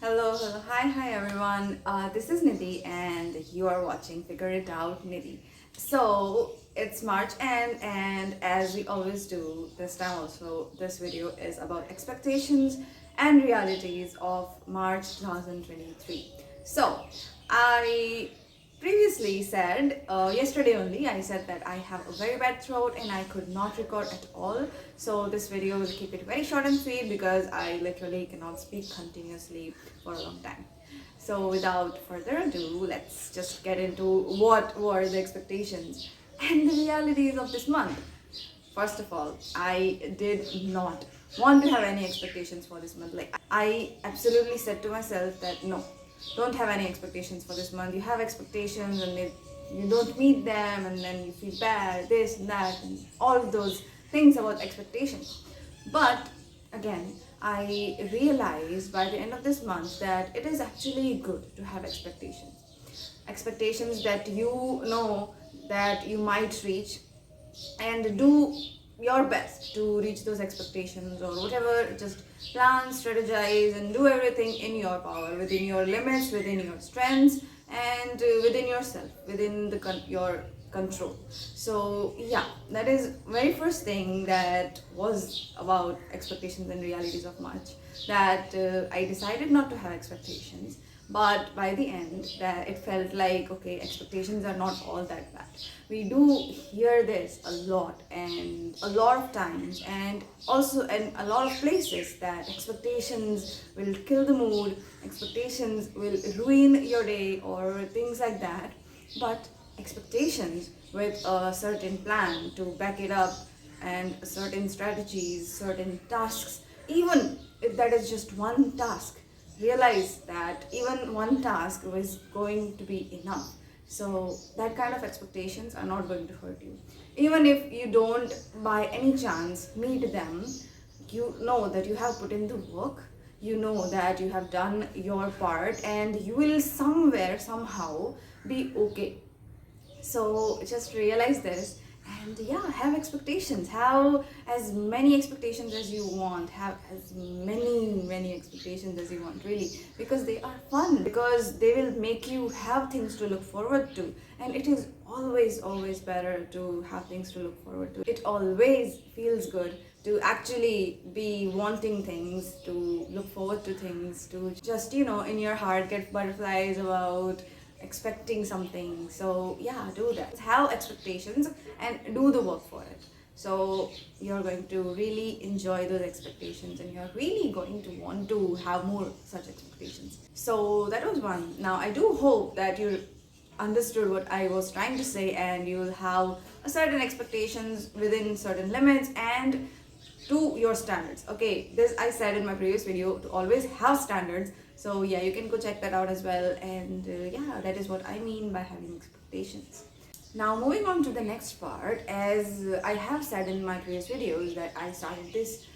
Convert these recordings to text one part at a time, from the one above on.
Hi everyone. This is Nidhi, and you are watching Figure It Out Nidhi. So it's March end, and as we always do, this time also, this video is about expectations and realities of March 2023. So I previously said, yesterday only, I said that I have a very bad throat and I could not record at all. So this video will keep it very short and sweet because I literally cannot speak continuously for a long time. So without further ado, let's just get into what were the expectations and the realities of this month. First of all, I did not want to have any expectations for this month. Like, I absolutely said to myself that no, don't have any expectations for this month. You have expectations and you don't meet them, and then you feel bad, this and that, and all of those things about expectations. But again, I realized by the end of this month that it is actually good to have expectations. Expectations that you know that you might reach, and do your best to reach those expectations or whatever. Just plan, strategize, and do everything in your power, within your limits, within your strengths, and within yourself, within your control. So yeah, that is very first thing that was about expectations and realities of March, that I decided not to have expectations. But by the end, that it felt like, okay, expectations are not all that bad. We do hear this a lot, and a lot of times, and also in a lot of places, that expectations will kill the mood, expectations will ruin your day, or things like that. But expectations with a certain plan to back it up, and certain strategies, certain tasks, even if that is just one task, realize that even one task was going to be enough. So that kind of expectations are not going to hurt you. Even if you don't by any chance meet them, you know that you have put in the work, you know that you have done your part, and you will somewhere, somehow be okay. So just realize this, and yeah, have expectations. Have as many expectations as you want. Have as many expectations as you want, really, because they are fun, because they will make you have things to look forward to. And it is always better to have things to look forward to. It always feels good to actually be wanting things, to look forward to things, to just, in your heart get butterflies about expecting something. So yeah, do that. Have expectations and do the work for it. So you're going to really enjoy those expectations, and you're really going to want to have more such expectations. So that was one. Now I do hope that you understood what I was trying to say, and you'll have a certain expectations within certain limits and to your standards. Okay, this I said in my previous video, to always have standards. So yeah, you can go check that out as well. And yeah, that is what I mean by having expectations. Now moving on to the next part, as I have said in my previous videos, that I started this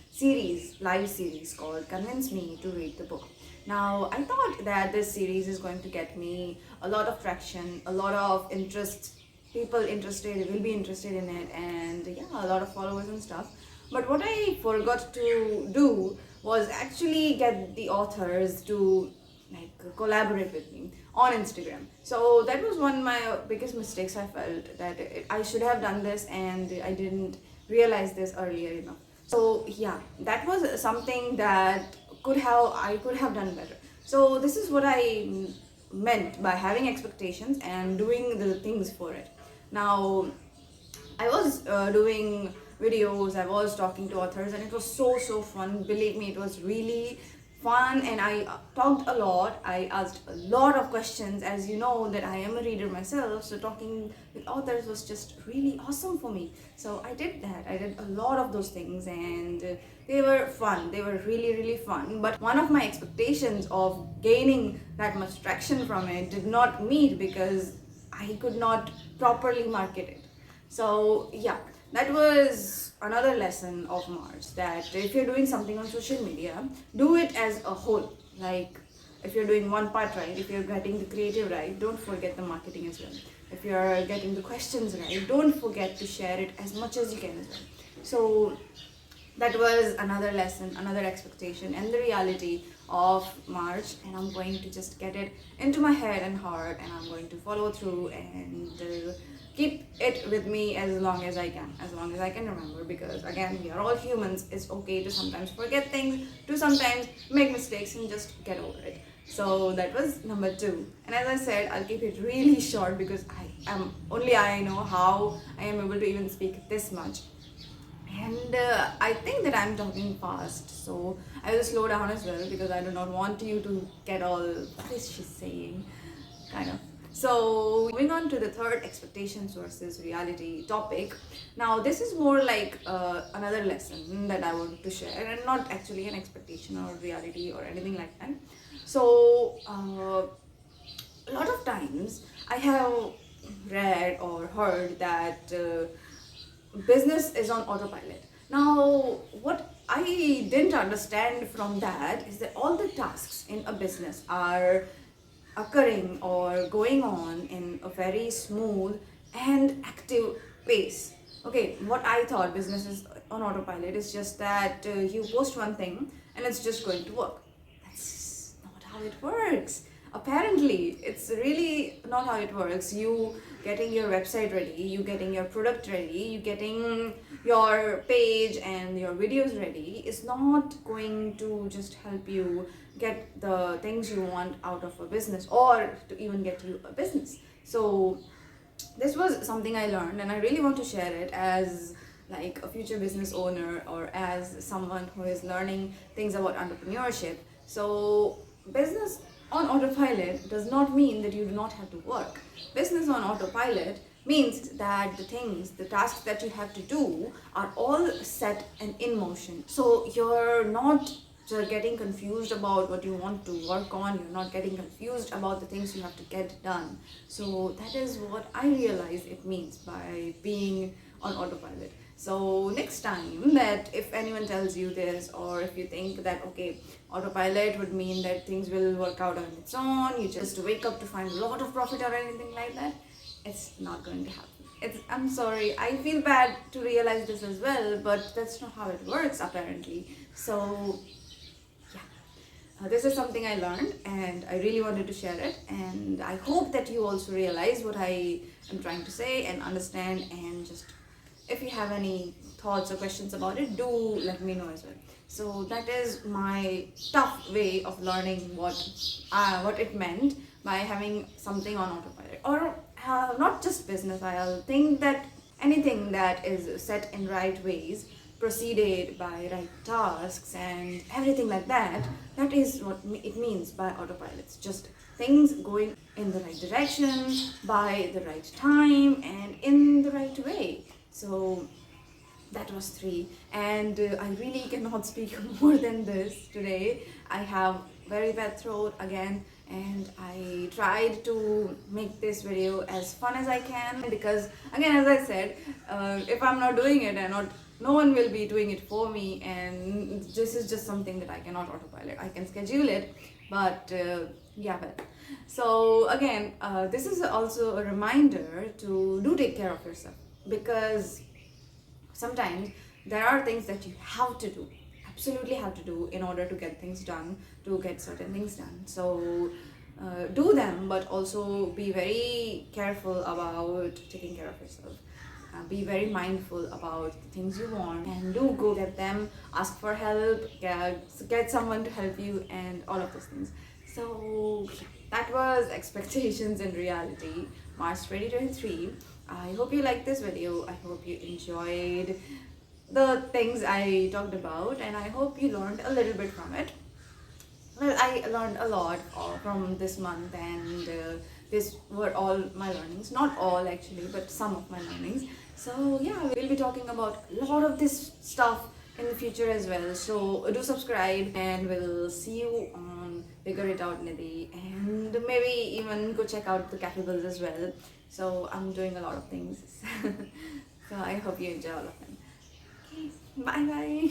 live series called Convince Me to Read the Book. Now I thought that this series is going to get me a lot of traction, a lot of interest, people interested will be interested in it, and yeah, a lot of followers and stuff. But what I forgot to do was actually get the authors to collaborate with me on Instagram. So that was one of my biggest mistakes. I felt that I should have done this, and I didn't realize this earlier enough. So yeah, that was something that I could have done better. So this is what I meant by having expectations and doing the things for it. Now I was doing videos, I was talking to authors, and it was so fun. Believe me, it was really fun, and I talked a lot. I asked a lot of questions, as you know that I am a reader myself, so talking with authors was just really awesome for me. So I did that. I did a lot of those things, and they were fun. They were really fun. But one of my expectations of gaining that much traction from it did not meet, because I could not properly market it. So yeah, that was another lesson of March, that if you're doing something on social media, do it as a whole. Like, if you're doing one part right, if you're getting the creative right, don't forget the marketing as well. If you're getting the questions right, don't forget to share it as much as you can as well. So that was another lesson, another expectation, and the reality of March, and I'm going to just get it into my head and heart, and I'm going to follow through and keep it with me as long as I can, as long as I can remember, because again, we are all humans. It's okay to sometimes forget things, to sometimes make mistakes, and just get over it. So that was number two. And as I said, I'll keep it really short because I know how I am able to even speak this much. And I think that I'm talking fast, so I will slow down as well because I do not want you to get all, what is she saying, kind of. So, moving on to the third, expectations versus reality topic. Now, this is more like another lesson that I want to share, and not actually an expectation or reality or anything like that. So, a lot of times I have read or heard that business is on autopilot. Now, what I didn't understand from that is that all the tasks in a business are occurring or going on in a very smooth and active pace. Okay, what I thought business is on autopilot is just that you post one thing and it's just going to work. That's not how it works. Apparently, it's really not how it works. You getting your website ready, you getting your product ready, you getting your page and your videos ready is not going to just help you get the things you want out of a business or to even get you a business. So this was something I learned, and I really want to share it as like a future business owner or as someone who is learning things about entrepreneurship. So business on autopilot does not mean that you do not have to work. Business on autopilot means that the tasks that you have to do are all set and in motion. So you're not getting confused about what you want to work on, you're not getting confused about the things you have to get done. So that is what I realize it means by being on autopilot. So next time that if anyone tells you this, or if you think that okay, autopilot would mean that things will work out on its own, you just wake up to find a lot of profit or anything like that, it's not going to happen. I'm sorry, I feel bad to realize this as well, but that's not how it works apparently. So this is something I learned and I really wanted to share it, and I hope that you also realize what I am trying to say and understand, and just if you have any thoughts or questions about it, do let me know as well. So that is my tough way of learning what it meant by having something on autopilot, or not just business. I'll think that anything that is set in right ways, proceeded by right tasks and everything like that, that is what it means by autopilots. Just things going in the right direction, by the right time, and in the right way. So that was three, and I really cannot speak more than this today. I have very bad throat again, and I tried to make this video as fun as I can, because again, as I said, if I'm not doing it, no one will be doing it for me, and this is just something that I cannot autopilot. I can schedule it, but so again, this is also a reminder to do take care of yourself, because sometimes there are things that you have to do, absolutely have to do, in order to get things done, to get certain things done. So do them, but also be very careful about taking care of yourself. Be very mindful about the things you want, and do go get them, ask for help, get someone to help you, and all of those things. So that was expectations and reality, March 2023. I hope you liked this video. I hope you enjoyed the things I talked about, and I hope you learned a little bit from it. Well, I learned a lot from this month, and these were all my learnings. Not all actually, but some of my learnings. So yeah, we'll be talking about a lot of this stuff in the future as well. So do subscribe, and we'll see you on Figure It Out Nidhi, and maybe even go check out the cafe bills as well. So I'm doing a lot of things. So I hope you enjoy all of them. Okay, bye bye.